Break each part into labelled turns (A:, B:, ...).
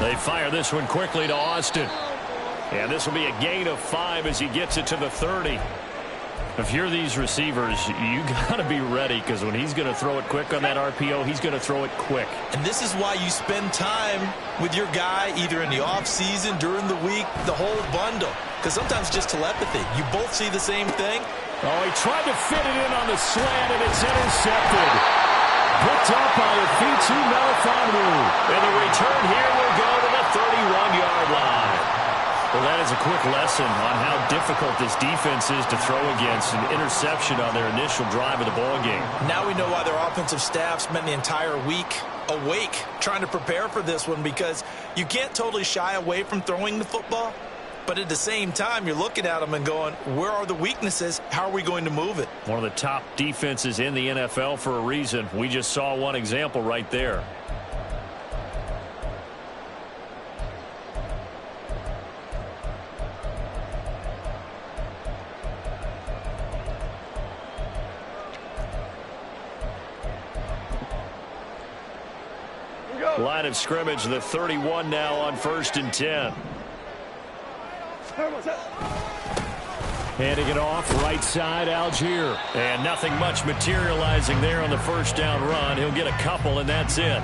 A: They fire this one quickly to Austin. And this will be a gain of 5 as he gets it to the 30. If you're these receivers, you got to be ready, because when he's going to throw it quick on that RPO, he's going to throw it quick.
B: And this is why you spend time with your guy either in the offseason, during the week, the whole bundle. Because sometimes just telepathy. You both see the same thing.
A: Oh, he tried to fit it in on the slant, and it's intercepted. Picked up by Afitu Melifonwu. And the return here will go to the 31-yard line. Well, that is a quick lesson on how difficult this defense is to throw against. An interception on their initial drive of the ballgame.
B: Now we know why their offensive staff spent the entire week awake trying to prepare for this one, because you can't totally shy away from throwing the football. But at the same time, you're looking at them and going, where are the weaknesses? How are we going to move it?
A: One of the top defenses in the NFL for a reason. We just saw one example right there. Line of scrimmage, the 31 now on 1st and 10. Handing it off, right side, Algier. And nothing much materializing there on the first down run. He'll get a couple, and that's it.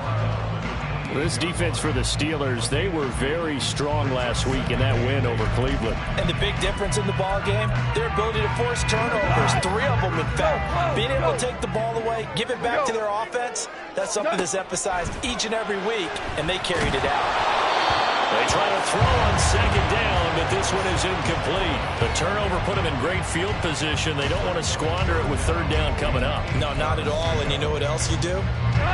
A: This defense for the Steelers, they were very strong last week in that win over Cleveland.
B: And the big difference in the ball game, their ability to force turnovers, 3 of them in fact. Being able to take the ball away, give it back to their offense, that's something that's emphasized each and every week, and they carried it out.
A: They try to throw on 2nd down, but this one is incomplete. The turnover put them in great field position. They don't want to squander it with 3rd down coming up.
B: No, not at all. And you know what else you do?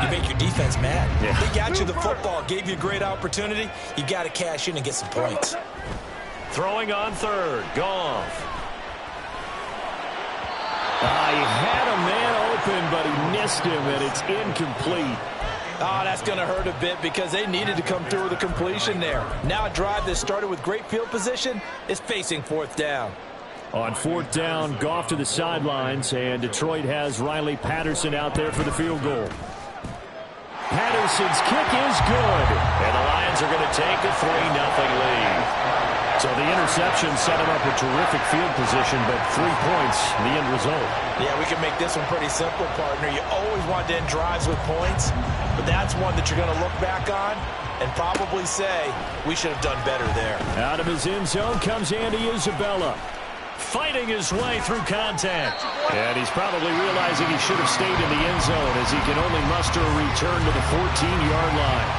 B: You make your defense mad.
A: Yeah.
B: They got you the football, gave you a great opportunity. You got to cash in and get some points.
A: Throwing on 3rd, Goff. He had a man open, but he missed him, and it's incomplete.
B: Oh, that's going to hurt a bit, because they needed to come through with a completion there. Now a drive that started with great field position is facing 4th down.
A: On 4th down, Goff to the sidelines, and Detroit has Riley Patterson out there for the field goal. Patterson's kick is good, and the Lions are going to take a 3-0 lead. So the interception set him up a terrific field position, but 3 points, the end result.
B: Yeah, we can make this one pretty simple, partner. You always want to end drives with points, but that's one that you're going to look back on and probably say, we should have done better there.
A: Out of his end zone comes Andy Isabella, fighting his way through contact. And he's probably realizing he should have stayed in the end zone, as he can only muster a return to the 14-yard line.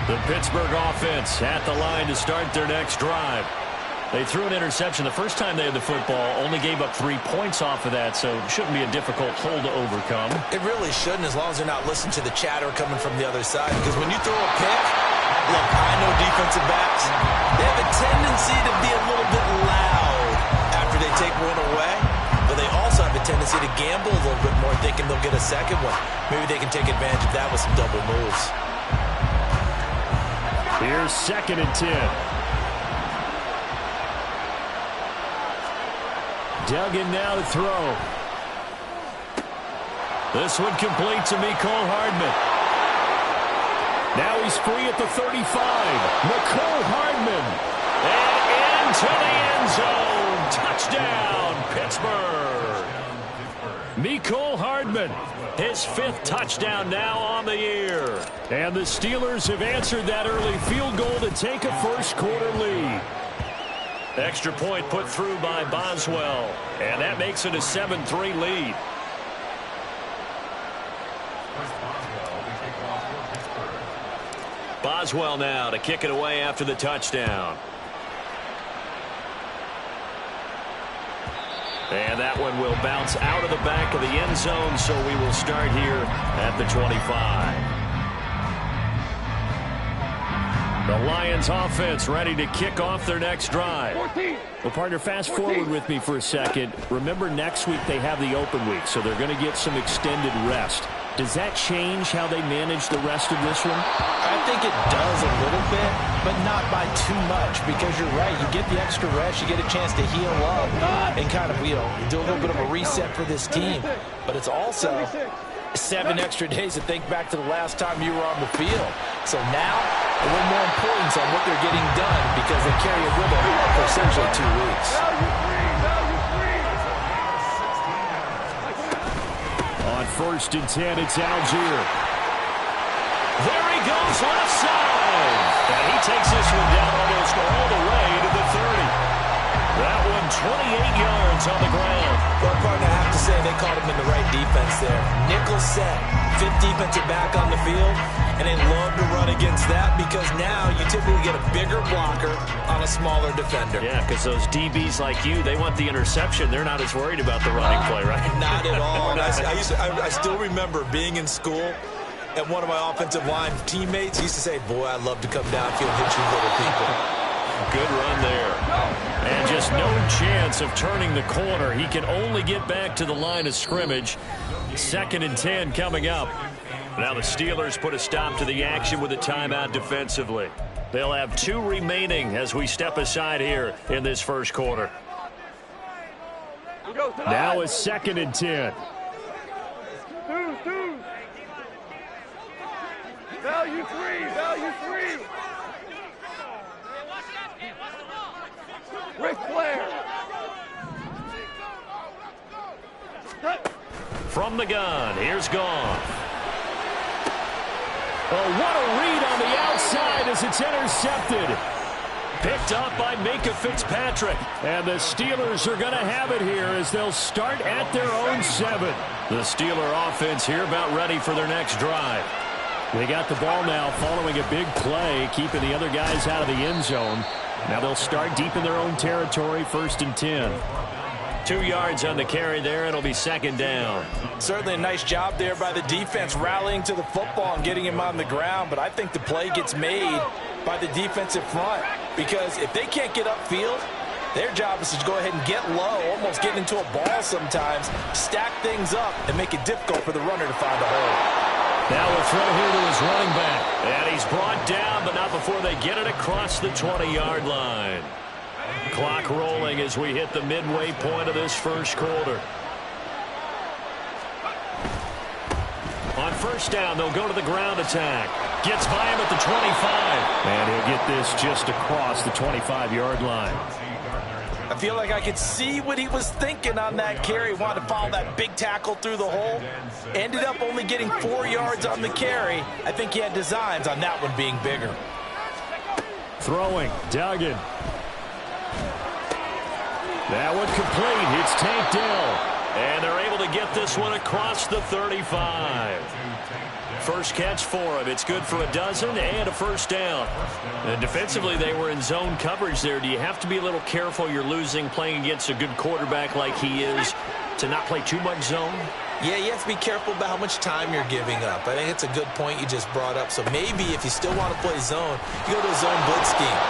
A: The Pittsburgh offense at the line to start their next drive. They threw an interception the first time they had the football, only gave up 3 points off of that, so it shouldn't be a difficult hole to overcome.
B: It really shouldn't, as long as they're not listening to the chatter coming from the other side. Because when you throw a pick, look, I know defensive backs, they have a tendency to be a little bit loud after they take one away. But they also have a tendency to gamble a little bit more, thinking they'll get a second one. Maybe they can take advantage of that with some double moves.
A: Here's 2nd and 10. Duggan now to throw. This one complete to Mecole Hardman. Now he's free at the 35. Mecole Hardman. And into the end zone. Touchdown, Pittsburgh. Mecole Hardman, his 5th touchdown now on the year. And the Steelers have answered that early field goal to take a first-quarter lead. Extra point put through by Boswell, and that makes it a 7-3 lead. Boswell now to kick it away after the touchdown. And that one will bounce out of the back of the end zone, so we will start here at the 25. The Lions offense ready to kick off their next drive. Well, partner, fast forward with me for a second. Remember, next week they have the open week, so they're going to get some extended rest. Does that change how they manage the rest of this one?
B: I think it does a little bit, but not by too much, because you're right. You get the extra rest. You get a chance to heal up and kind of, do a little bit of a reset for this team. But it's also 7 extra days to think back to the last time you were on the field. So now, a little more importance on what they're getting done because they carry it with them for essentially 2 weeks.
A: On 1st and 10, it's Algier. There he goes, left side. And he takes this one down almost all the way to the 30. That one 28 yards on the ground.
B: Well, partner, I have to say they called him in the right defense there. Nickel set, 5th defensive back on the field, and they love to run against that because now you typically get a bigger blocker on a smaller defender.
C: Yeah, because those DBs like you, they want the interception. They're not as worried about the running play, right?
B: Not at all. I still remember being in school, and one of my offensive line teammates used to say, boy, I'd love to come downfield and hit you little people.
A: Good run there. And just no chance of turning the corner. He can only get back to the line of scrimmage. 2nd and 10 coming up. Now the Steelers put a stop to the action with a timeout defensively. They'll have 2 remaining as we step aside here in this first quarter. Now it's 2nd and 10.
D: Value 3. Ric Flair.
A: From the gun, here's Goff. Oh, what a read on the outside as it's intercepted. Picked up by Minkah Fitzpatrick. And the Steelers are going to have it here as they'll start at their own 7. The Steeler offense here about ready for their next drive. They got the ball now following a big play, keeping the other guys out of the end zone. Now they'll start deep in their own territory, 1st and 10. 2 yards on the carry there. It'll be 2nd down.
B: Certainly a nice job there by the defense rallying to the football and getting him on the ground. But I think the play gets made by the defensive front because if they can't get upfield, their job is to go ahead and get low, almost get into a ball sometimes, stack things up, and make it difficult for the runner to find a hole.
A: Now we'll throw here to his running back. And he's brought down, but not before they get it across the 20-yard line. Clock rolling as we hit the midway point of this first quarter. On 1st down, they'll go to the ground attack. Gets by him at the 25. And he'll get this just across the 25-yard line.
B: I feel like I could see what he was thinking on that carry. Wanted to follow that big tackle through the hole. Ended up only getting 4 yards on the carry. I think he had designs on that one being bigger.
A: Throwing, Duggan. That one complete. It's Tank Dell. And they're able to get this one across the 35. First catch for him. It's good for a dozen and a 1st down. And defensively, they were in zone coverage there. Do you have to be a little careful? You're losing playing against a good quarterback like he is to not play too much zone?
B: Yeah, you have to be careful about how much time you're giving up. I think it's a good point you just brought up. So maybe if you still want to play zone, you go to a zone blitz scheme.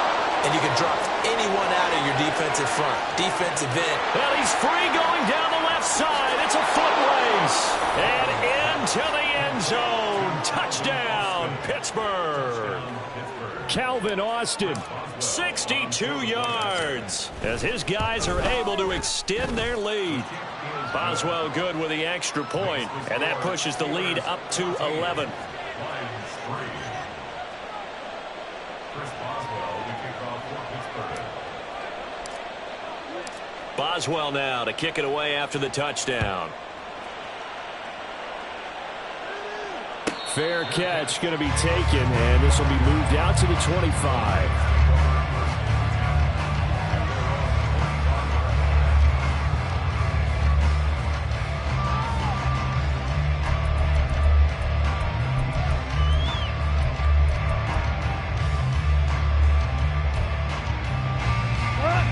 B: And you can drop anyone out of your defensive front. Defensive end.
A: Well, he's free going down the left side. It's a foot race. And into the end zone. Touchdown, Pittsburgh. Calvin Austin, 62 yards. As his guys are able to extend their lead. Boswell good with the extra point. And that pushes the lead up to 11. Boswell now to kick it away after the touchdown. Fair catch going to be taken, and this will be moved out to the 25.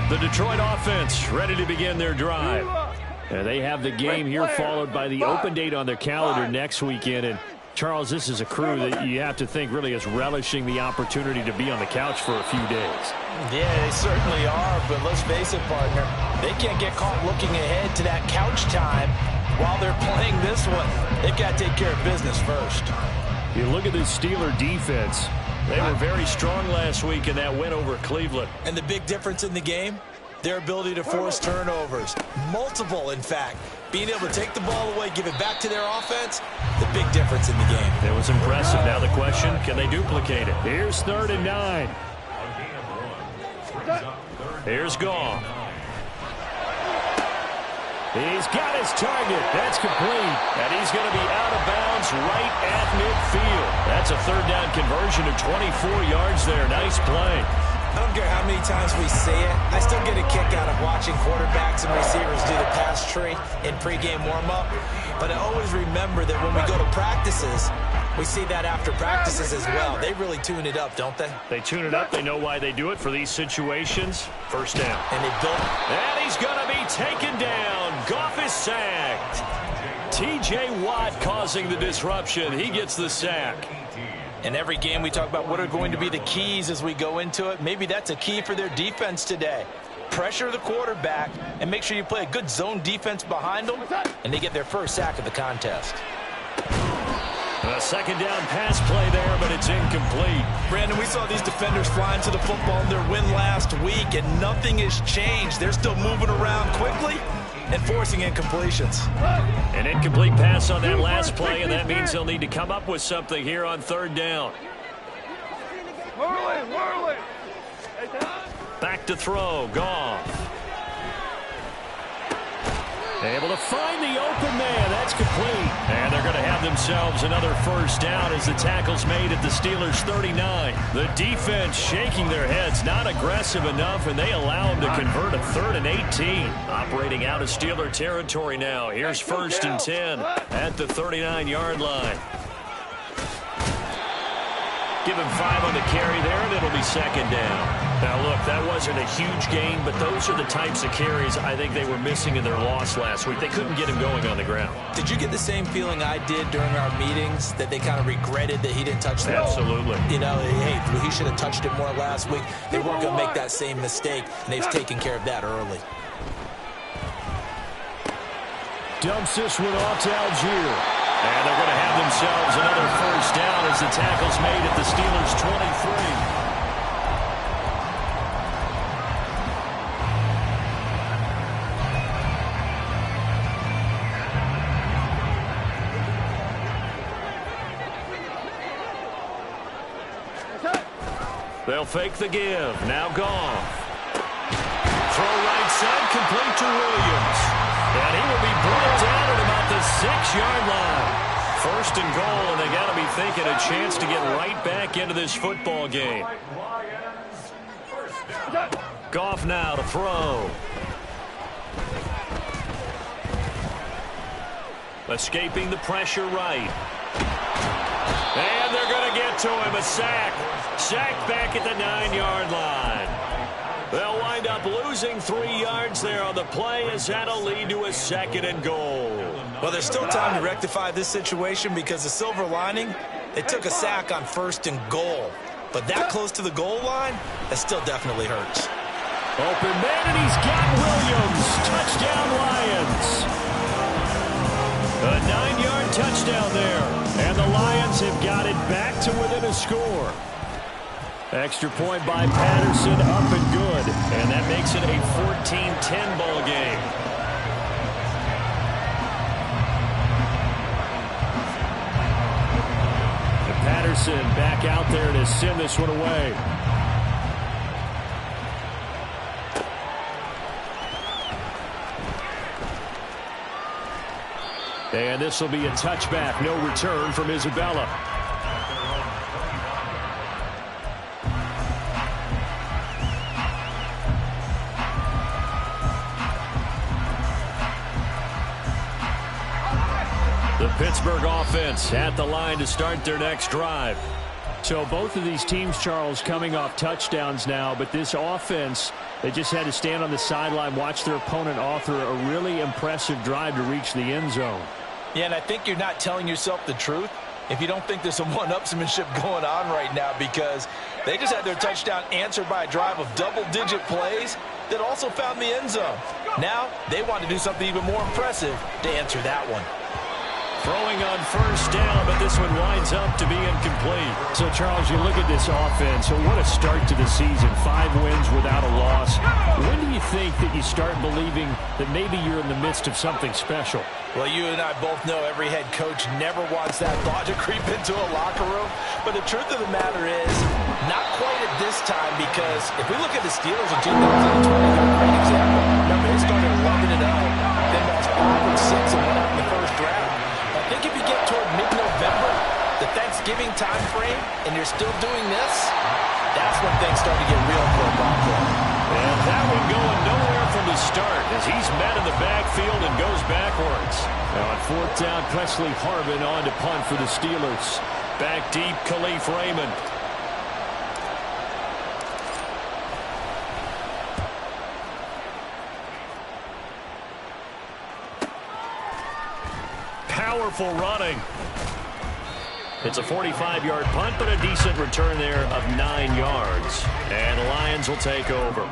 A: The Detroit offense ready to begin their drive. And they have the game here followed by the open date on their calendar next weekend. And Charles, this is a crew that you have to think really is relishing the opportunity to be on the couch for a few days.
B: Yeah, they certainly are, but let's face it, partner, they can't get caught looking ahead to that couch time while they're playing this one. They've got to take care of business first.
A: You look at this Steeler defense. They were very strong last week in that win over Cleveland.
B: And the big difference in the game, their ability to force turnovers. Multiple, in fact. being able to take the ball away, give it back to their offense, the big difference in the game.
C: It was impressive. Now the question, can they duplicate it?
A: Here's 3rd and 9.
C: Here's Goff.
A: He's got his target. That's complete. And he's going to be out of bounds right at midfield. That's a 3rd down conversion of 24 yards there. Nice play.
B: I don't care how many times we see it. I still get a kick out of watching quarterbacks and receivers do the pass tree in pregame warm-up. But I always remember that when we go to practices, we see that after practices as well. They really tune it up, don't they?
C: They tune it up. They know why they do it for these situations. 1st down.
B: And they built.
A: And he's going to be taken down. Goff is sacked. T.J. Watt causing the disruption. He gets the sack.
B: In every game, we talk about what are going to be the keys as we go into it. Maybe that's a key for their defense today. Pressure the quarterback and make sure you play a good zone defense behind them, and they get their first sack of the contest.
A: A 2nd down pass play there, but it's incomplete.
B: Brandon, we saw these defenders flying to the football in their win last week, and nothing has changed. They're still moving around quickly and forcing incompletions.
A: An incomplete pass on that last play, and that means they'll need to come up with something here on 3rd down.
D: Whirly.
A: Back to throw. Goff. Able to find the open man. That's complete. And they're going to have themselves another 1st down as the tackle's made at the Steelers' 39. The defense shaking their heads, not aggressive enough, and they allow them to convert a 3rd and 18. Operating out of Steeler territory now. Here's 1st and 10 at the 39-yard line. Give him 5 on the carry there, and it'll be 2nd down. Now, look, that wasn't a huge gain, but those are the types of carries I think they were missing in their loss last week. They couldn't get him going on the ground.
B: Did you get the same feeling I did during our meetings, that they kind of regretted that he didn't touch the ball?
A: Absolutely.
B: You know, hey, he should have touched it more last week. They weren't going to make that same mistake, and they've taken care of that early.
A: Dumps this one off to Algier. And they're going to have themselves another 1st down as the tackle's made at the Steelers' 23. They'll fake the give. Now Goff. Throw right side, complete to Williams. And he will be brought down at about the 6-yard line. 1st and goal, and they got to be thinking a chance to get right back into this football game. Goff now to throw. Escaping the pressure right. And they're going to get to him. A sack. Sacked back at the 9-yard line. They'll wind up losing 3 yards there on the play as that'll lead to a 2nd and goal.
B: Well, there's still time to rectify this situation because the silver lining, they took a sack on 1st and goal. But that close to the goal line, that still definitely hurts.
A: Open man, and he's got Williams. Touchdown, Lions. A 9-yard touchdown there. And the Lions have got it back to within a score. Extra point by Patterson, up and good. And that makes it a 14-10 ball game. And Patterson back out there to send this one away. And this will be a touchback. No return from Isabella. The Pittsburgh offense at the line to start their next drive. So both of these teams, Charles, coming off touchdowns now, but this offense, they just had to stand on the sideline, watch their opponent author a really impressive drive to reach the end zone.
B: Yeah, and I think you're not telling yourself the truth if you don't think there's some one-upsmanship going on right now, because they just had their touchdown answered by a drive of double-digit plays that also found the end zone. Now they want to do something even more impressive to answer that one.
A: Throwing on first down, but this one winds up to be incomplete.
E: So, Charles, you look at this offense, so what a start to the season. 5 wins without a loss. When do you think that you start believing that maybe you're in the midst of something special?
B: Well, you and I both know every head coach never wants that thought to creep into a locker room. But the truth of the matter is, not quite at this time, because if we look at the Steelers in 2020, they're a great example. Remember, they started 11-0, then lost 5 and 6 and went out in the first round. I think if you get toward mid-November, the Thanksgiving time frame, and you're still doing this, that's when things start to get real for a Bronco.
A: And that one going nowhere from the start as he's met in the backfield and goes backwards.
E: Now on 4th down, Presley Harvin on to punt for the Steelers.
A: Back deep, Khalif Raymond. Powerful running. It's a 45-yard punt, but a decent return there of 9 yards. And the Lions will take over.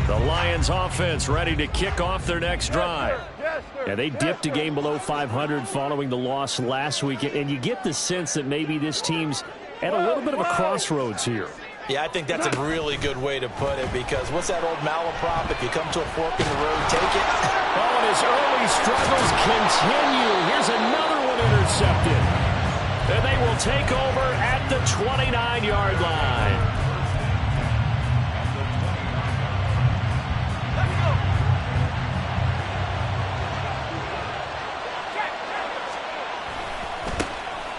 A: The Lions offense ready to kick off their next drive.
E: Yeah, they dipped a game below 500 following the loss last week, and you get the sense that maybe this team's at a little bit of a crossroads here.
B: Yeah, I think that's a really good way to put it, because what's that old malaprop? If you come to a fork in the road, take it.
A: Oh, and his early struggles continue. Here's another one intercepted. And they will take over at the 29-yard line.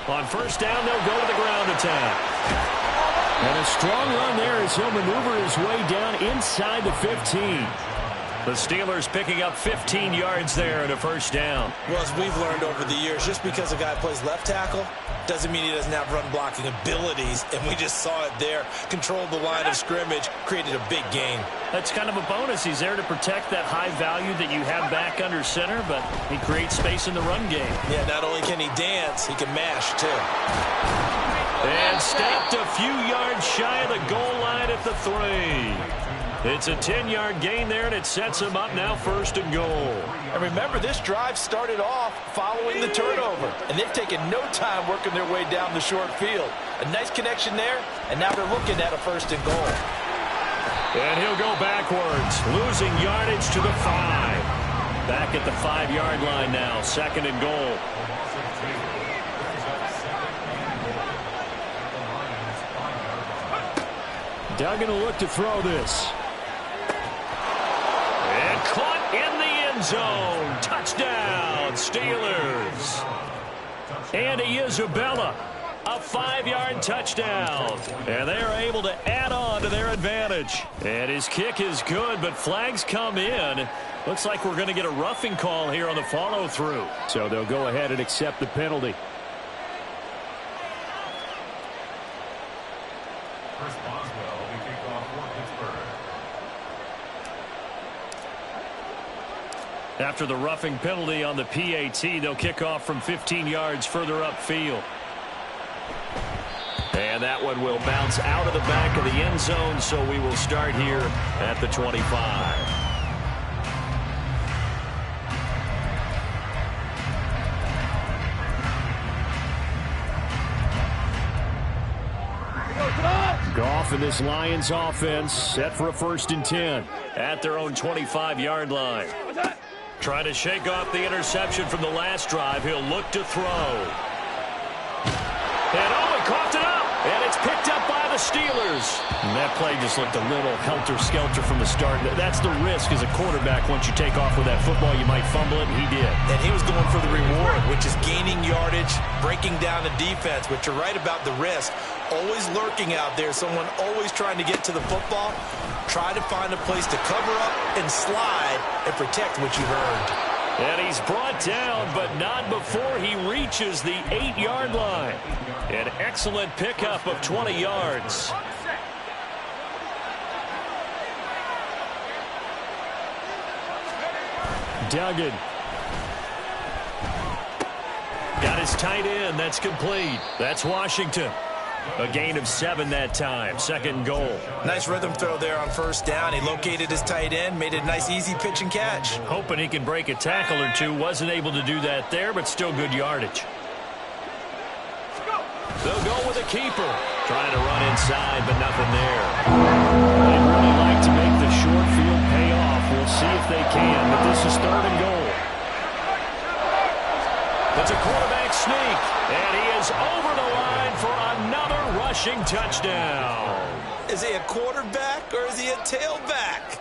A: On first down, they'll go to the ground attack.
E: And a strong run there as he'll maneuver his way down inside the 15.
A: The Steelers picking up 15 yards there and a first down.
B: Well, as we've learned over the years, just because a guy plays left tackle doesn't mean he doesn't have run blocking abilities. And we just saw it there. Controlled the line of scrimmage, created a big gain.
C: That's kind of a bonus. He's there to protect that high value that you have back under center, but he creates space in the run game.
B: Yeah, not only can he dance, he can mash, too.
A: And stopped a few yards shy of the goal line at the 3. It's a 10-yard gain there, and it sets him up now 1st and goal.
B: And remember, this drive started off following the turnover, and they've taken no time working their way down the short field. A nice connection there, and now they're looking at a 1st and goal.
A: And he'll go backwards, losing yardage to the 5. Back at the 5-yard line now, 2nd and goal.
E: Duggan will look to throw this.
A: And caught in the end zone. Touchdown, Steelers. Andy Isabella, a 5-yard touchdown. And they are able to add on to their advantage. And his kick is good, but flags come in. Looks like we're going to get a roughing call here on the follow-through.
E: So they'll go ahead and accept the penalty.
A: After the roughing penalty on the PAT, they'll kick off from 15 yards further upfield. And that one will bounce out of the back of the end zone, so we will start here at the 25.
E: Goff and this Lions offense set for a 1st and 10.
A: At their own 25-yard line. Trying to shake off the interception from the last drive. He'll look to throw. And he coughed it up. And it's picked up by the Steelers.
E: And that play just looked a little helter-skelter from the start. That's the risk as a quarterback. Once you take off with that football, you might fumble it, and he did.
B: And he was going for the reward, which is gaining yardage, breaking down the defense. But you're right about the risk. Always lurking out there, someone always trying to get to the football. Try to find a place to cover up and slide and protect what you've earned.
A: And he's brought down, but not before he reaches the 8-yard line. An excellent pickup of 20 yards.
E: Duggan.
A: Got his tight end. That's complete. That's Washington.
C: A gain of 7 that time. 2nd and goal.
B: Nice rhythm throw there on 1st down. He located his tight end, made it a nice easy pitch and catch.
C: Hoping he can break a tackle or two. Wasn't able to do that there, but still good yardage. They'll go with a keeper. Trying to run inside, but nothing there.
E: They'd really like to make the short field pay off. We'll see if they can, but this is 3rd and goal.
C: It's a quarterback sneak, and he is over the line for another rushing touchdown.
B: Is he a quarterback or is he a tailback?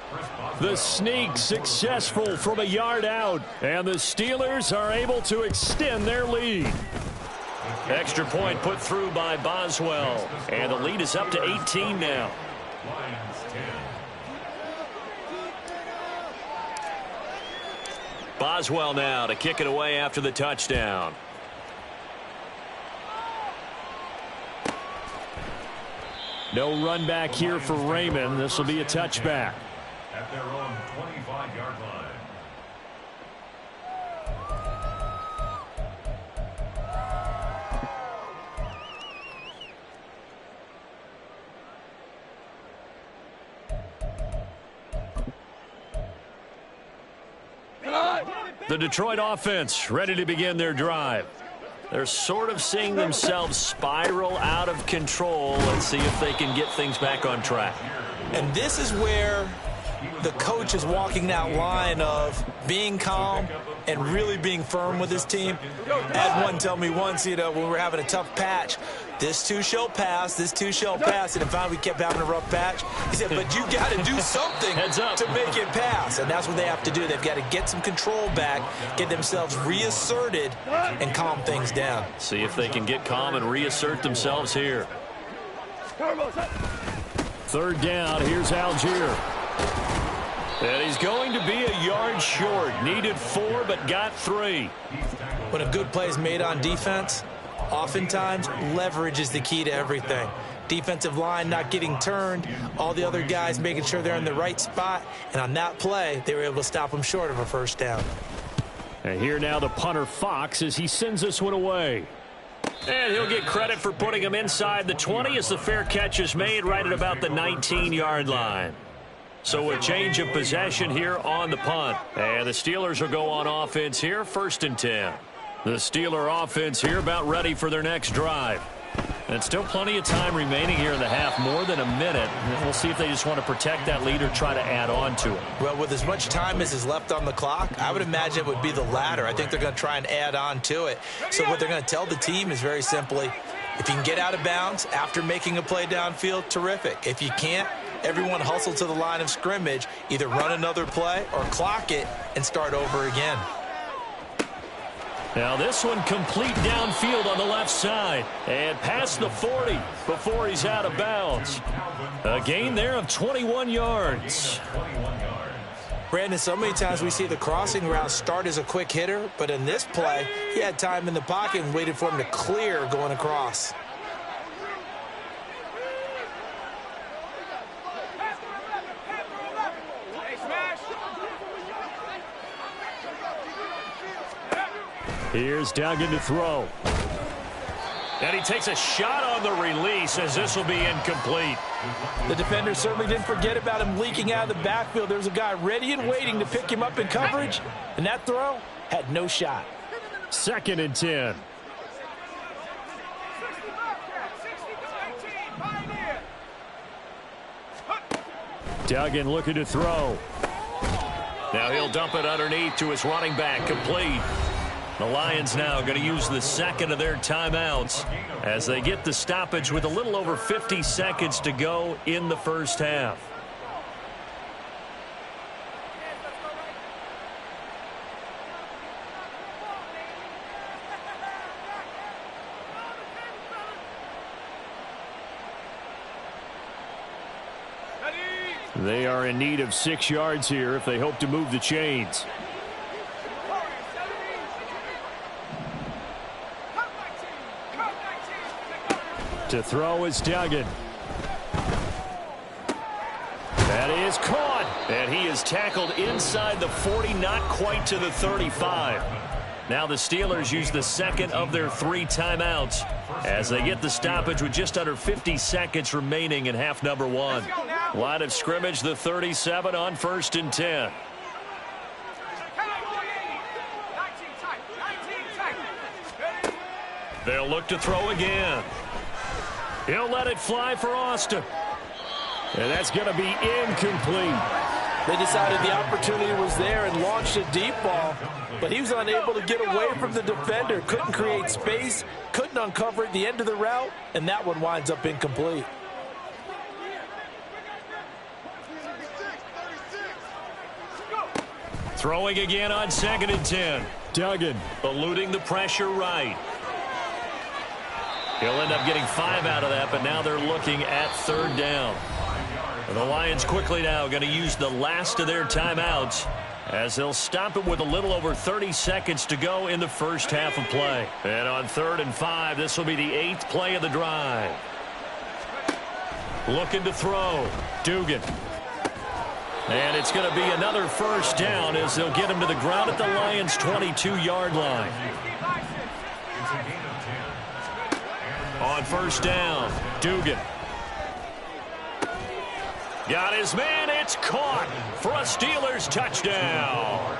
E: The sneak successful from a yard out, and the Steelers are able to extend their lead.
C: Extra point put through by Boswell, and the lead is up to 18 now. Boswell now to kick it away after the touchdown.
E: No run back here for Raymond. This will be a touchback.
A: At their own 25-yard line.
C: The Detroit offense ready to begin their drive. They're sort of seeing themselves spiral out of control. Let's see if they can get things back on track.
B: And this is where the coach is walking that line of being calm and really being firm with his team. I had one tell me once, when we were having a tough patch, this too shall pass, this too shall pass. And finally we kept having a rough patch. He said, but you got to do something to make it pass. And that's what they have to do. They've got to get some control back, get themselves reasserted, and calm things down.
C: See if they can get calm and reassert themselves here.
E: 3rd down. Here's Algier.
C: And he's going to be a yard short. Needed 4, but got 3.
B: When a good play is made on defense, oftentimes leverage is the key to everything. Defensive line not getting turned, all the other guys making sure they're in the right spot, and on that play, they were able to stop them short of a 1st down.
E: And here now the punter Fox as he sends this one away.
C: And he'll get credit for putting him inside the 20 as the fair catch is made right at about the 19-yard line. So a change of possession here on the punt. And the Steelers will go on offense here, 1st and 10. The Steeler offense here about ready for their next drive. And still plenty of time remaining here in the half, more than a minute. And we'll see if they just want to protect that lead or try to add on to it.
B: Well, with as much time as is left on the clock, I would imagine it would be the latter. I think they're going to try and add on to it. So what they're going to tell the team is very simply, if you can get out of bounds after making a play downfield, terrific. If you can't, everyone hustle to the line of scrimmage, either run another play or clock it and start over again.
C: Now this one complete downfield on the left side and past the 40 before he's out of bounds. A gain there of 21 yards.
B: Brandon, so many times we see the crossing route start as a quick hitter, but in this play, he had time in the pocket and waited for him to clear going across.
E: Here's Duggan to throw.
C: And he takes a shot on the release as this will be incomplete.
B: The defender certainly didn't forget about him leaking out of the backfield. There's a guy ready and waiting to pick him up in coverage, and that throw had no shot.
E: 2nd and 10. Duggan looking to throw.
C: Now he'll dump it underneath to his running back, complete. The Lions now going to use the 2nd of their timeouts as they get the stoppage with a little over 50 seconds to go in the 1st half.
E: They are in need of 6 yards here if they hope to move the chains. To throw is Duggan. That is caught.
C: And he is tackled inside the 40, not quite to the 35. Now the Steelers use the 2nd of their 3 timeouts as they get the stoppage with just under 50 seconds remaining in half number one. Line of scrimmage, the 37 on 1st and 10. They'll look to throw again. He'll let it fly for Austin.
E: And that's going to be incomplete.
B: They decided the opportunity was there and launched a deep ball, but he was unable to get away from the defender. Couldn't create space, couldn't uncover at the end of the route, and that one winds up incomplete.
C: Throwing again on 2nd and 10.
E: Duggan
C: eluding the pressure right. He'll end up getting 5 out of that, but now they're looking at 3rd down. The Lions quickly now going to use the last of their timeouts as they'll stop it with a little over 30 seconds to go in the first half of play. And on 3rd and 5, this will be the 8th play of the drive. Looking to throw. Dugan. And it's going to be another 1st down as they'll get him to the ground at the Lions' 22-yard line. On 1st down, Dugan. Got his man, it's caught for a Steelers touchdown.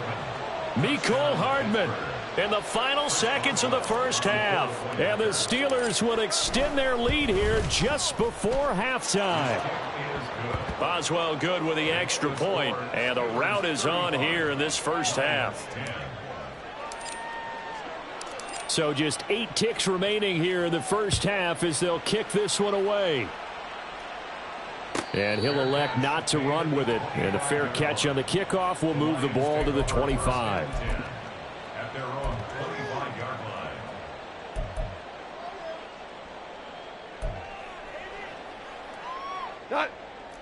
E: Mecole Hardman in the final seconds of the first half. And the Steelers will extend their lead here just before halftime.
C: Boswell good with the extra point, and the route is on here in this first half.
E: So just 8 ticks remaining here in the first half as they'll kick this one away. And he'll elect not to run with it. And a fair catch on the kickoff will move the ball to the 25.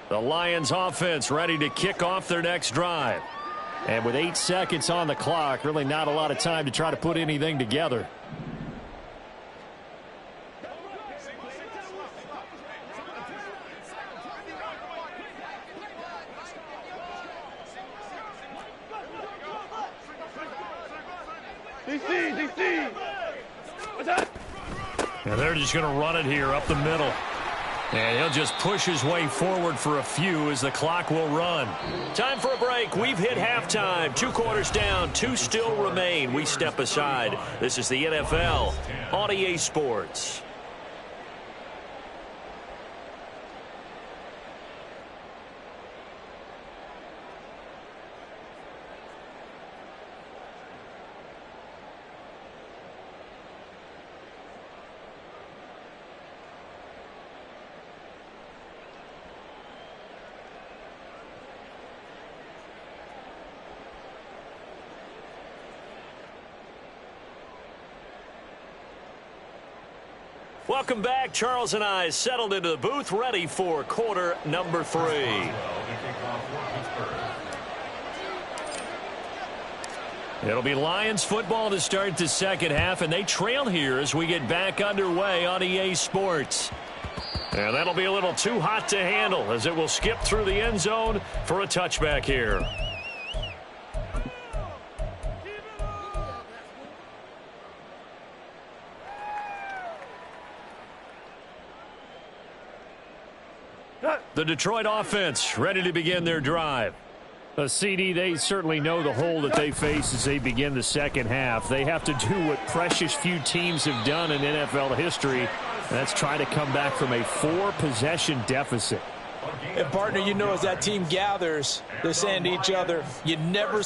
E: The Lions offense ready to kick off their next drive. And with 8 seconds on the clock, really not a lot of time to try to put anything together.
D: DC! What's that?
C: And they're just going to run it here up the middle. And he'll just push his way forward for a few as the clock will run. Time for a break. We've hit halftime. 2 quarters down. 2 still remain. We step aside. This is the NFL on EA Sports. Welcome back. Charles and I settled into the booth, ready for quarter number 3. It'll be Lions football to start the second half, and they trail here as we get back underway on EA Sports. And that'll be a little too hot to handle as it will skip through the end zone for a touchback here. The Detroit offense ready to begin their drive.
E: CD, they certainly know the hole that they face as they begin the second half. They have to do what precious few teams have done in NFL history, and that's try to come back from a 4-possession deficit.
B: And, partner, you know, as that team gathers, they're saying to each other, you never...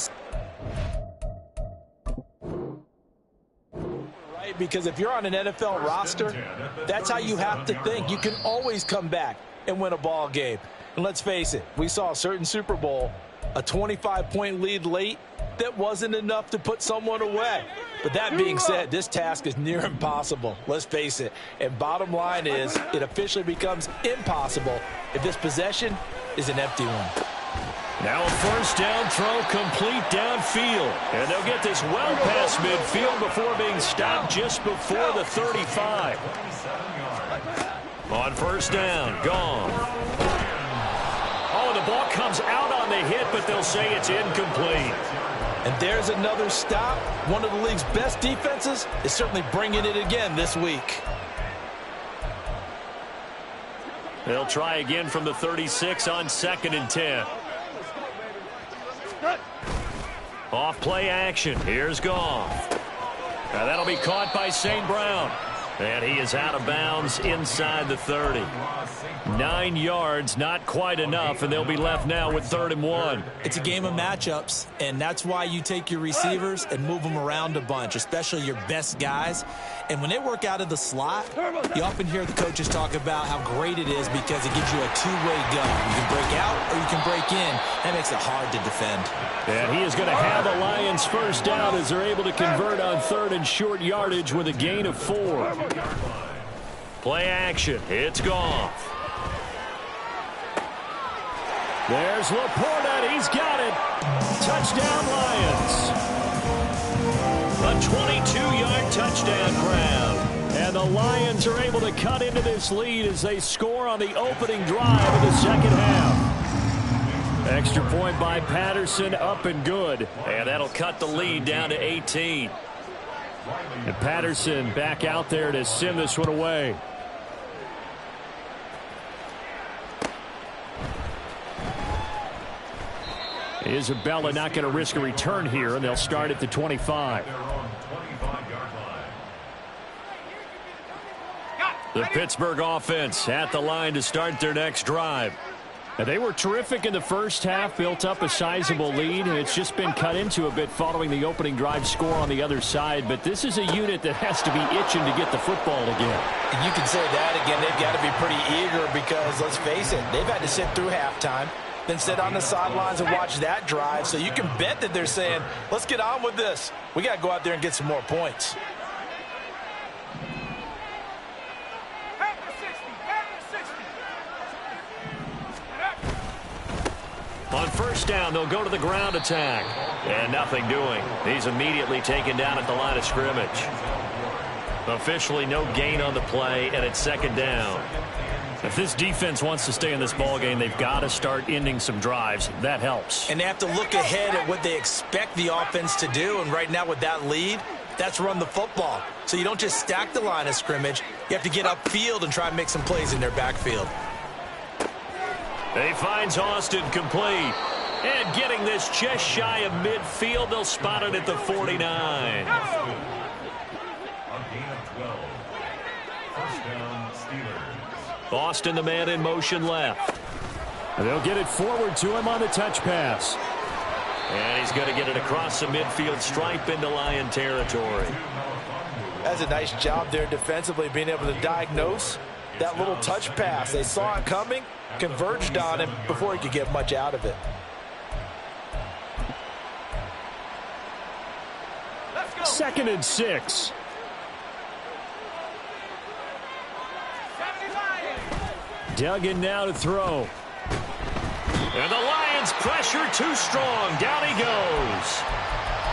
B: Right? Because if you're on an NFL roster, that's how you have to think. You can always come back and win a ball game. And let's face it, we saw a certain Super Bowl, a 25-point lead late, that wasn't enough to put someone away. But that being said, this task is near impossible. Let's face it. And bottom line is, it officially becomes impossible if this possession is an empty one.
C: Now a first down throw complete downfield. And they'll get this well past midfield before being stopped just before the 35. On first down, gone. Oh, the ball comes out on the hit, but they'll say it's incomplete.
B: And there's another stop. One of the league's best defenses is certainly bringing it again this week.
C: They'll try again from the 36 on 2nd and 10. Off play action. Here's Goff. Now that'll be caught by St. Brown. And he is out of bounds inside the 30. 9 yards, not quite enough, and they'll be left now with 3rd and 1.
B: It's a game of matchups, and that's why you take your receivers and move them around a bunch, especially your best guys. And when they work out of the slot, you often hear the coaches talk about how great it is because it gives you a two-way go. You can break out or you can break in. That makes it hard to defend.
C: And he is going to have the Lions first down as they're able to convert on 3rd and short yardage with a gain of 4. Play action. It's Goff. There's Laporta. He's got it. Touchdown, Lions. A 22-yard touchdown grab. And the Lions are able to cut into this lead as they score on the opening drive of the second half. Extra point by Patterson, up and good. And that'll cut the lead down to 18. And Patterson back out there to send this one away. Isabella not going to risk a return here, and they'll start at the 25. The Pittsburgh offense at the line to start their next drive. And they were terrific in the first half, built up a sizable lead, and it's just been cut into a bit following the opening drive score on the other side. But this is a unit that has to be itching to get the football again.
B: You can say that again. They've got to be pretty eager because, let's face it, they've had to sit through halftime, then sit on the sidelines and watch that drive. So you can bet that they're saying, let's get on with this. We got to go out there and get some more points.
C: On first down, they'll go to the ground attack. And nothing doing. He's immediately taken down at the line of scrimmage. Officially no gain on the play, and it's 2nd down. If this defense wants to stay in this ballgame, they've got to start ending some drives. That helps.
B: And they have to look ahead at what they expect the offense to do. And right now with that lead, that's run the football. So you don't just stack the line of scrimmage. You have to get upfield and try and make some plays in their backfield.
C: He finds Austin complete. And getting this just shy of midfield, they'll spot it at the 49. Austin, the man in motion left.
E: And they'll get it forward to him on the touch pass.
C: And he's going to get it across the midfield stripe into Lion territory.
B: That's a nice job there defensively, being able to diagnose that little touch pass. They saw it coming, converged on him before he could get much out of it.
E: Second and 6. Duggan now to throw.
C: And the Lions pressure too strong. Down he goes.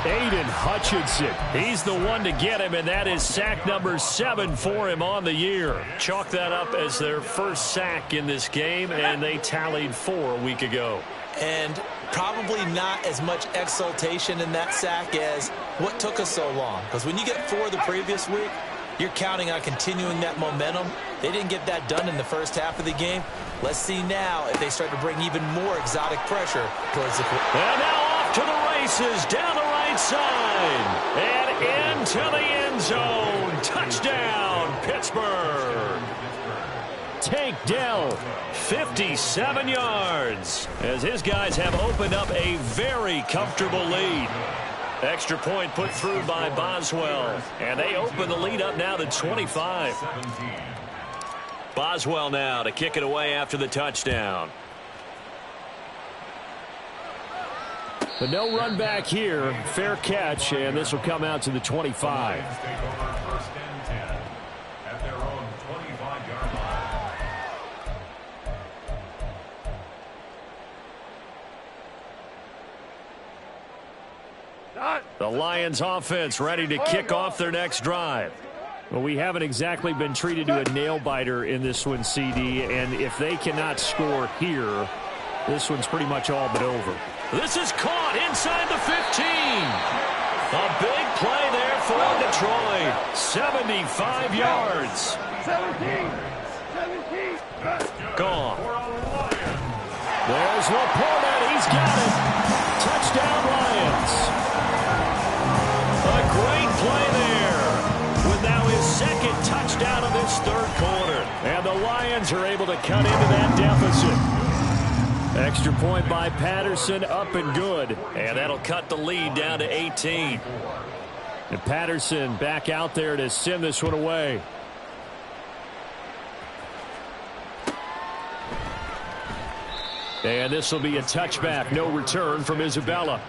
E: Aiden Hutchinson. He's the one to get him, and that is sack number 7 for him on the year.
C: Chalk that up as their first sack in this game, and they tallied 4 a week ago.
B: And probably not as much exultation in that sack as what took us so long. Because when you get 4 the previous week, you're counting on continuing that momentum. They didn't get that done in the first half of the game. Let's see now if they start to bring even more exotic pressure towards the...
C: And now off to the races, down the right side, and into the end zone. Touchdown, Pittsburgh.
E: Tank Dell,
C: 57 yards, as his guys have opened up a very comfortable lead. Extra point put through by Boswell, and they open the lead up now to 25. Boswell now to kick it away after the touchdown.
E: But no run back here. Fair catch, and this will come out to the 25.
C: The Lions offense ready to kick off their next drive.
E: Well, we haven't exactly been treated to a nail-biter in this one, CD, and if they cannot score here, this one's pretty much all but over.
C: This is caught inside the 15. A big play there for Detroit. 75 yards.
D: 17.
C: Gone. There's Laporta. He's got it. Touchdown, Lions. A great play there. With now his second touchdown of this third quarter. And the Lions are able to cut into that deficit. Extra point by Patterson, up and good. And that'll cut the lead down to 18. And Patterson back out there to send this one away. And this will be a touchback. No return from Isabella.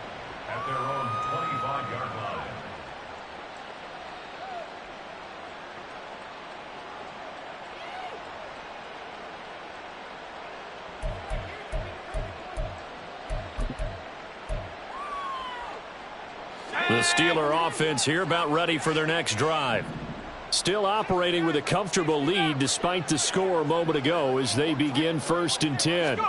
F: At their own 25-yard line.
C: The Steeler offense here about ready for their next drive. Still operating with a comfortable lead despite the score a moment ago as they begin 1st and 10.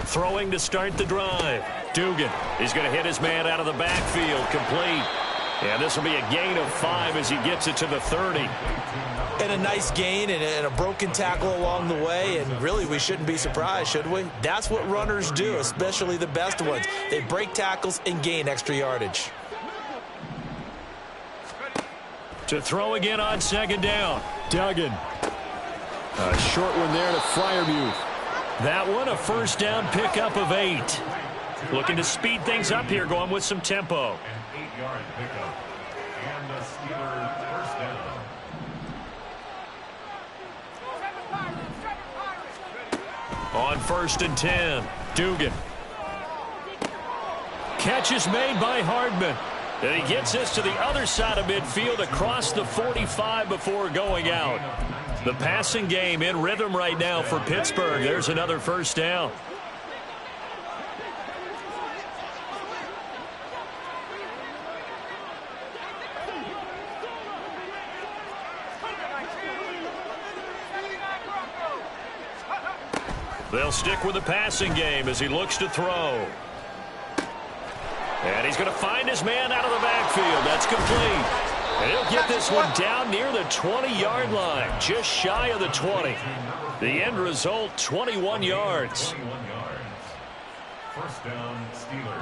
C: Throwing to start the drive. Dugan. He's going to hit his man out of the backfield. Complete. And this will be a gain of 5 as he gets it to the 30.
B: And a nice gain and a broken tackle along the way. And really, we shouldn't be surprised, should we? That's what runners do, especially the best ones. They break tackles and gain extra yardage.
C: To throw again on 2nd down. Duggan. A short one there to Freiermuth. That one, a 1st down pickup of 8. Looking to speed things up here, going with some tempo.
F: An 8-yard pickup. And the Steelers 1st down.
C: On 1st and 10, Dugan. Catch is made by Hardman. And he gets this to the other side of midfield across the 45 before going out. The passing game in rhythm right now for Pittsburgh. There's another 1st down. They'll stick with the passing game as he looks to throw. And he's going to find his man out of the backfield. That's complete. And he'll get this one down near the 20-yard line, just shy of the 20. The end result, 21 yards.
F: 21 yards. 1st down, Steelers.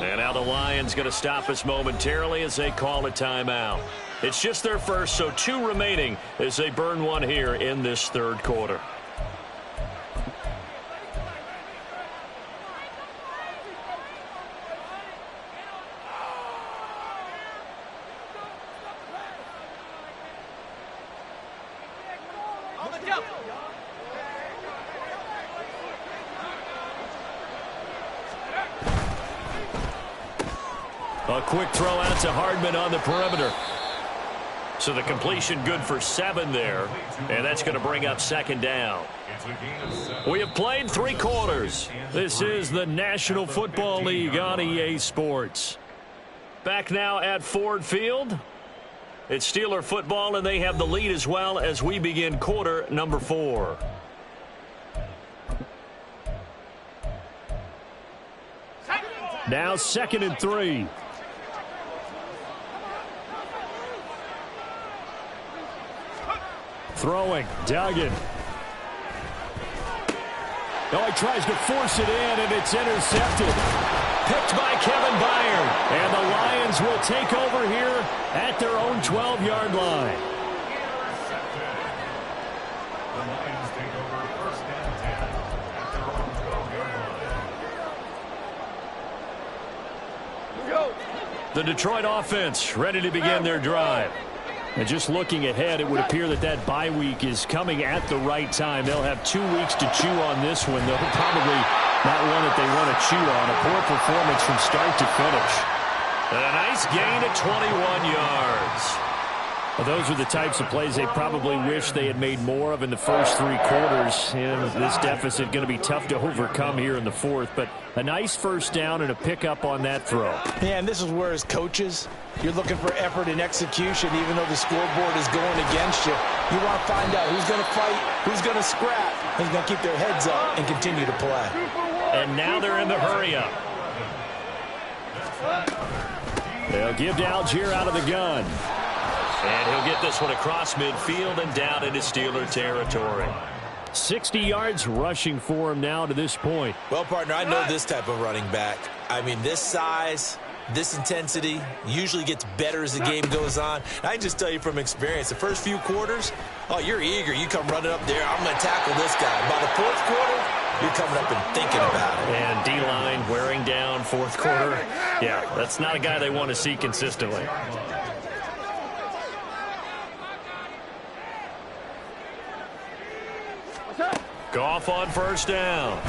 C: And now the Lions going to stop us momentarily as they call a timeout. It's just their first, so 2 remaining as they burn one here in this 3rd quarter. A quick throw out to Hardman on the perimeter. So the completion good for 7 there. And that's going to bring up 2nd down. We have played 3 quarters. This is the National Football League on EA Sports. Back now at Ford Field. It's Steeler football, and they have the lead as well as we begin quarter number 4. Now 2nd and 3. Throwing, Duggan. Oh, he tries to force it in, and it's intercepted. Picked by Kevin Byard. And the Lions will take over here at their own 12-yard line.
F: The Lions take over 1st and 10 at their own 12-yard line.
C: The Detroit offense ready to begin their drive. And just looking ahead, it would appear that that bye week is coming at the right time. They'll have 2 weeks to chew on this one. They'll probably not one that they want to chew on. A poor performance from start to finish. And a nice gain of 21 yards. Well, those are the types of plays they probably wish they had made more of in the first 3 quarters. And this deficit going to be tough to overcome here in the 4th. But a nice 1st down and a pickup on that throw.
B: Yeah, and this is where as coaches, you're looking for effort and execution, even though the scoreboard is going against you. You want to find out who's going to fight, who's going to scrap, He's going to keep their heads up and continue to play.
C: And now they're in the hurry-up.
E: They'll give to Algier out of the gun.
C: And he'll get this one across midfield and down into Steeler territory.
E: 60 yards rushing for him now to this point.
B: Well, partner, I know this type of running back. I mean, this size, this intensity usually gets better as the game goes on. And I can just tell you from experience, the first few quarters, oh, you're eager. You come running up there, I'm going to tackle this guy. By the fourth quarter, you're coming up and thinking about it.
C: And D-line wearing down fourth quarter. Yeah, that's not a guy they want to see consistently. Goff on first down.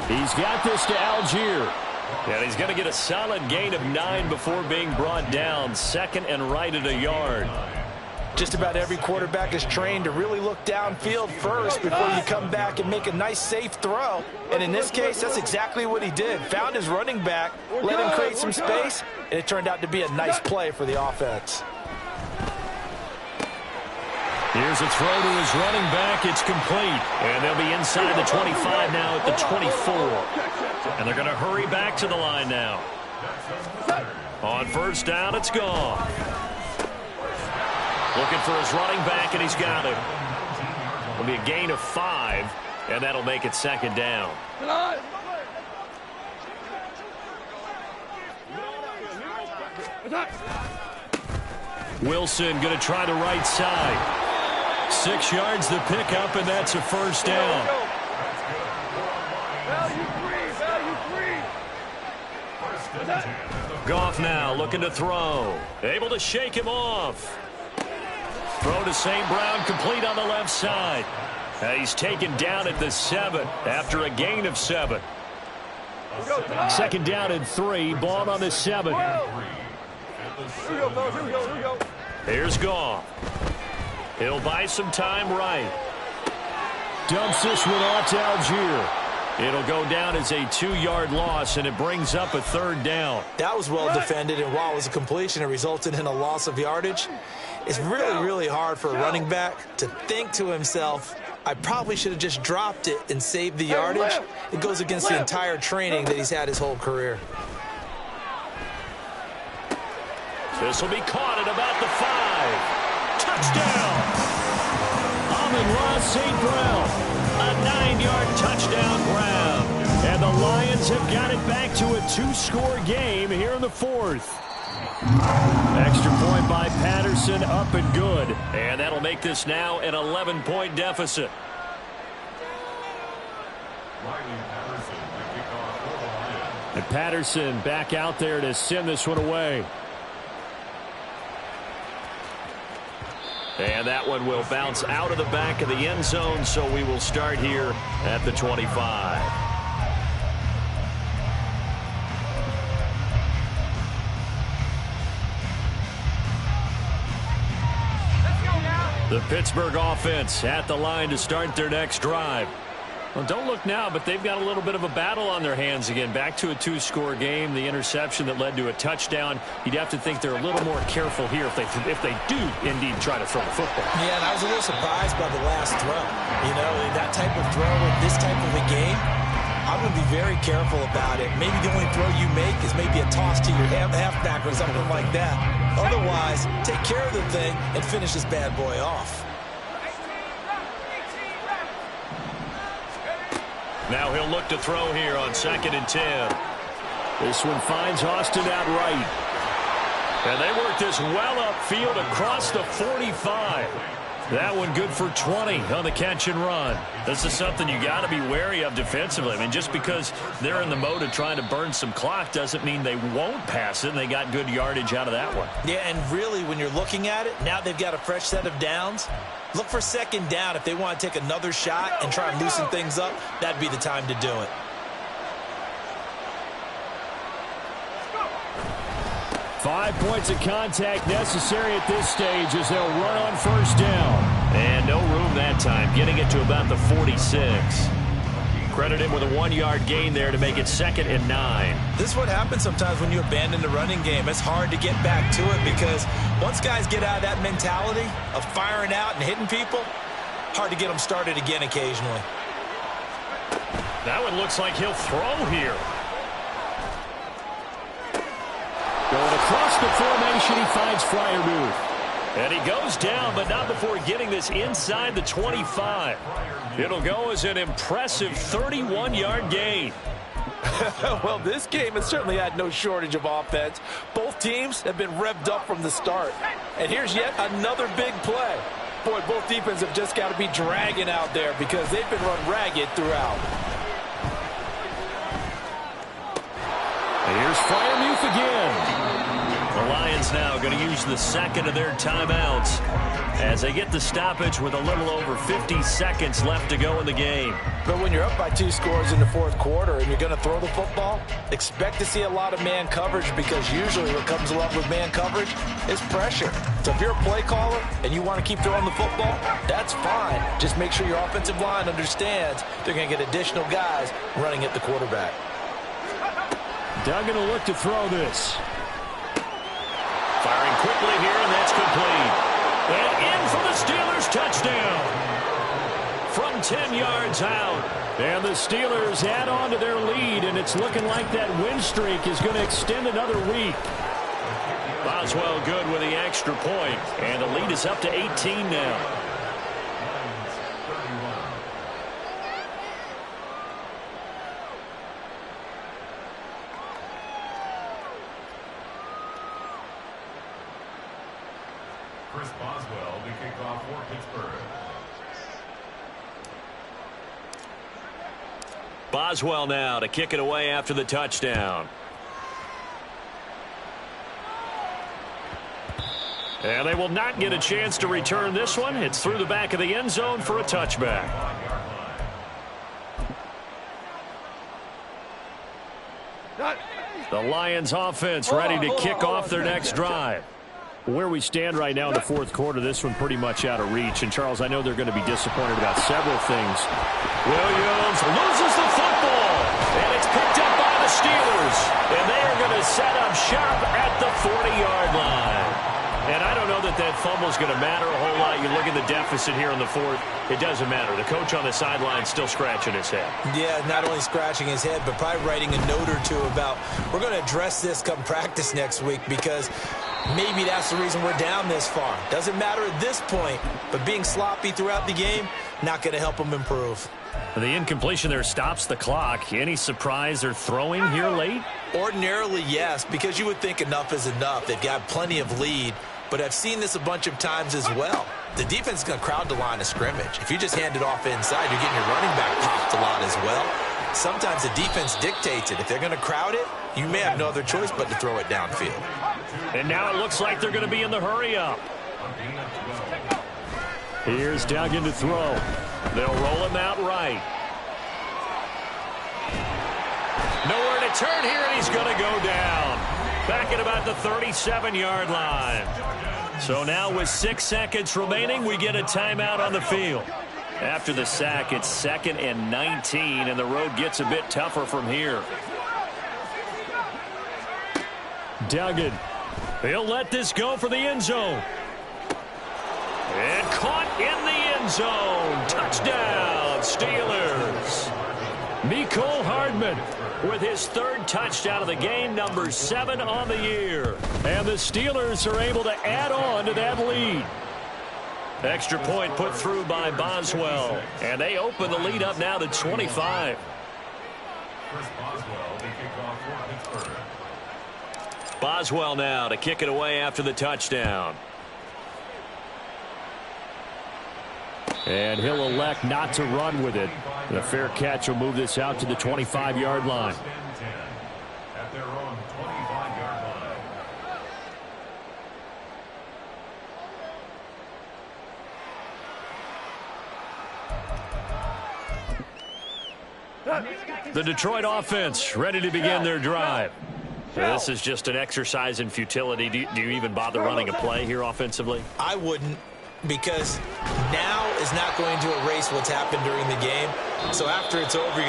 E: He's got this to Algier.
C: And he's going to get a solid gain of 9 before being brought down. Second and right at a yard.
B: Just about every quarterback is trained to really look downfield first before you come back and make a nice, safe throw. And in this case, that's exactly what he did. Found his running back, let him create some space, and it turned out to be a nice play for the offense.
C: Here's a throw to his running back. It's complete. And they'll be inside the 25 now at the 24. And they're going to hurry back to the line now. On first down, it's gone. Looking for his running back, and he's got it. It'll be a gain of 5, and that'll make it second down. Wilson going to try the right side. 6 yards the pickup, and that's a first down. Goff now looking to throw. Able to shake him off. Throw to St. Brown, complete on the left side. He's taken down at the 7 after a gain of 7.
E: Second down and 3, ball on the 7.
C: Here's Goff. He'll buy some time right.
E: Dumps this one off to Algier.
C: It'll go down as a 2-yard loss, and it brings up a third down.
B: That was well defended, and while it was a completion, it resulted in a loss of yardage. It's really, really hard for a running back to think to himself, I probably should have just dropped it and saved the yardage. It goes against the entire training that he's had his whole career.
C: This will be caught at about the 5. Touchdown!
E: Amon-Ra St. Brown.
C: A 9-yard touchdown grab.
E: And the Lions have got it back to a 2-score game here in the 4th. Extra point by Patterson, up and good.
C: And that'll make this now an 11-point deficit.
E: And Patterson back out there to send this one away.
C: And that one will bounce out of the back of the end zone, so we will start here at the 25. The Pittsburgh offense at the line to start their next drive. Well, don't look now, but they've got a little bit of a battle on their hands again. Back to a 2-score game. The interception that led to a touchdown. You'd have to think they're a little more careful here if they do indeed try to throw the football.
B: Yeah, and I was a little surprised by the last throw. You know, that type of throw in this type of a game, I'm going to be very careful about it. Maybe the only throw you make is maybe a toss to your halfback or something like that. Otherwise, take care of the thing and finish this bad boy off.
C: Now he'll look to throw here on 2nd and 10.
E: This one finds Austin outright.
C: And they work this well upfield across the 45. That one good for 20 on the catch and run. This is something you got to be wary of defensively. I mean, just because they're in the mode of trying to burn some clock doesn't mean they won't pass it, and they got good yardage out of that one.
B: Yeah, and really, when you're looking at it, now they've got a fresh set of downs. Look for 2nd down. If they want to take another shot and try and loosen things up, that'd be the time to do it.
E: Five points of contact necessary at this stage as they'll run on first down.
C: And no room that time, getting it to about the 46. Credit him with a 1-yard gain there to make it 2nd and 9.
B: This is what happens sometimes when you abandon the running game. It's hard to get back to it because once guys get out of that mentality of firing out and hitting people, hard to get them started again occasionally.
C: That one looks like he'll throw here.
E: Going across the formation, he finds Freiermuth.
C: And he goes down, but not before getting this inside the 25. It'll go as an impressive 31-yard gain.
B: Well, this game has certainly had no shortage of offense. Both teams have been revved up from the start. And here's yet another big play. Boy, both defenses have just got to be dragging out there because they've been run ragged throughout.
E: And here's Freiermuth again.
C: The Lions now going to use the second of their timeouts as they get the stoppage with a little over 50 seconds left to go in the game.
B: But when you're up by 2 scores in the fourth quarter and you're going to throw the football, expect to see a lot of man coverage because usually what comes along with man coverage is pressure. So if you're a play caller and you want to keep throwing the football, that's fine. Just make sure your offensive line understands they're going to get additional guys running at the quarterback.
E: Duggan will look to throw this.
C: Firing quickly here, and that's complete. And in for the Steelers touchdown. From 10 yards out.
E: And the Steelers add on to their lead, and it's looking like that win streak is going to extend another week.
C: Boswell good with the extra point, and the lead is up to 18 now.
F: Chris Boswell to kick off for Pittsburgh.
C: Boswell now to kick it away after the touchdown. And they will not get a chance to return this one. It's through the back of the end zone for a touchback. The Lions offense ready to kick off their next drive.
E: Where we stand right now in the fourth quarter, this one pretty much out of reach. And, Charles, I know they're going to be disappointed about several things.
C: Williams loses the football, and it's picked up by the Steelers. And they are going to set up shop at the 40-yard line. And I don't know that that fumble is going to matter a whole lot. You look at the deficit here in the fourth, it doesn't matter. The coach on the sideline still scratching his head.
B: Yeah, not only scratching his head, but probably writing a note or two about we're going to address this come practice next week because maybe that's the reason we're down this far. Doesn't matter at this point, but being sloppy throughout the game, not going to help them improve.
C: The incompletion there stops the clock. Any surprise they're throwing here late?
B: Ordinarily, yes, because you would think enough is enough. They've got plenty of lead, but I've seen this a bunch of times as well. The defense is going to crowd the line of scrimmage. If you just hand it off inside, you're getting your running back popped a lot as well. Sometimes the defense dictates it. If they're going to crowd it, you may have no other choice but to throw it downfield.
C: And now it looks like they're going to be in the hurry-up.
E: Here's Duggan to throw.
C: They'll roll him out right. Nowhere to turn here, and he's going to go down. Back at about the 37-yard line. So now with 6 seconds remaining, we get a timeout on the field. After the sack, it's 2nd and 19, and the road gets a bit tougher from here.
E: Duggan.
C: He'll let this go for the end zone. And caught in the end zone. Touchdown, Steelers.
E: Mecole Hardman
C: with his 3rd touchdown of the game, number 7 on the year.
E: And the Steelers are able to add on to that lead.
C: Extra point put through by Boswell. And they open the lead up now to 25.
F: Chris Boswell to kick off for Pittsburgh.
C: Boswell now to kick it away after the touchdown.
E: And he'll elect not to run with it. And a fair catch will move this out to the 25-yard line.
F: At their own 25-yard line.
C: The Detroit offense ready to begin their drive. This is just an exercise in futility. Do you even bother running a play here offensively?
B: I wouldn't, because now is not going to erase what's happened during the game. So after it's over, you're going to